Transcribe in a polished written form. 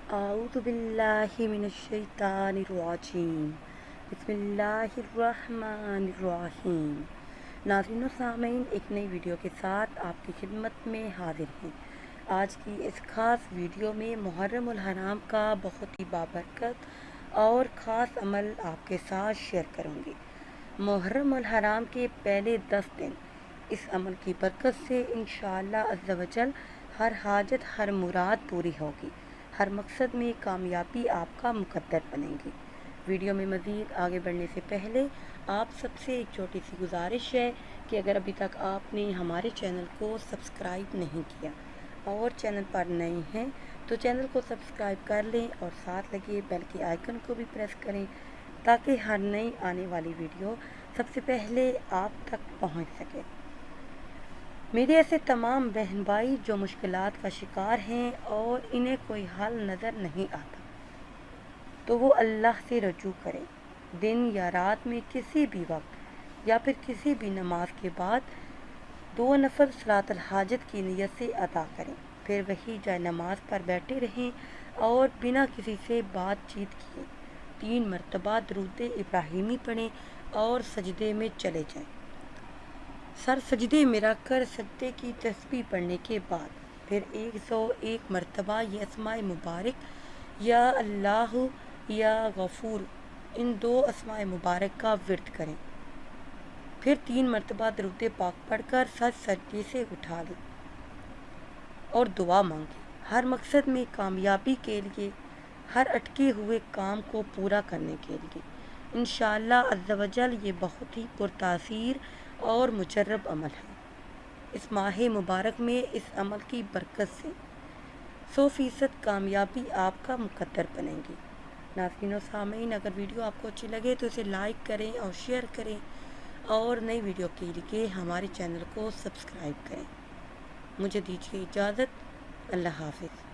اعوذ باللہ من الشیطان الرجیم بسم اللہ الرحمن الرحیم۔ ناظرین و سامعین، ایک نئی ویڈیو کے ساتھ آپ کی خدمت میں حاضر ہیں۔ آج کی اس خاص ویڈیو میں محرم الحرام کا بہت ہی بابرکت اور خاص عمل آپ کے ساتھ شیئر کروں گی۔ محرم الحرام کے پہلے 10 دن اس عمل کی برکت سے انشاءاللہ عز و جل ہر حاجت ہر مراد پوری ہوگی، ہر مقصد میں کامیابی آپ کا مقدر بنے گی۔ ویڈیو میں مزید آگے بڑھنے سے پہلے آپ سب سے ایک چھوٹی سی گزارش ہے کہ اگر ابھی تک آپ نے ہمارے چینل کو سبسکرائب نہیں کیا اور چینل پر نئے ہیں تو چینل کو سبسکرائب کر لیں اور ساتھ لگے بیل کے آئیکن کو بھی پریس کریں تاکہ ہر نئی آنے والی ویڈیو سب سے پہلے آپ تک پہنچ سکے۔ میرے ایسے تمام بہن بھائی جو مشکلات کا شکار ہیں اور انہیں کوئی حل نظر نہیں آتا تو وہ اللہ سے رجوع کریں۔ دن یا رات میں کسی بھی وقت یا پھر کسی بھی نماز کے بعد 2 نفل صلاۃ الحاجت کی نیت سے ادا کریں، پھر وہی جائے نماز پر بیٹھے رہیں اور بنا کسی سے بات چیت کیے 3 مرتبہ درود ابراہیمی پڑھیں اور سجدے میں چلے جائیں۔ سر سجدے میں رکھ کر سجدے کی تسبیح پڑھنے کے بعد پھر 101 مرتبہ یہ اسماء مبارک یا اللہ یا غفور، ان 2 اسماء مبارک کا ورد کریں، پھر 3 مرتبہ درود پاک پڑھ کر سجدے سے اٹھا لیں اور دعا مانگیں، ہر مقصد میں کامیابی کے لیے، ہر اٹکے ہوئے کام کو پورا کرنے کے لیے۔ انشاءاللہ عز و جل یہ بہت ہی پرتاثیر اور مجرب عمل ہے۔ اس ماہ مبارک میں اس عمل کی برکت سے 100% کامیابی آپ کا مقدر بنے گی۔ ناظرین و سامعین، اگر ویڈیو آپ کو اچھی لگے تو اسے لائک کریں اور شیئر کریں اور نئی ویڈیو کے لیے ہمارے چینل کو سبسکرائب کریں۔ مجھے دیجیے اجازت، اللہ حافظ۔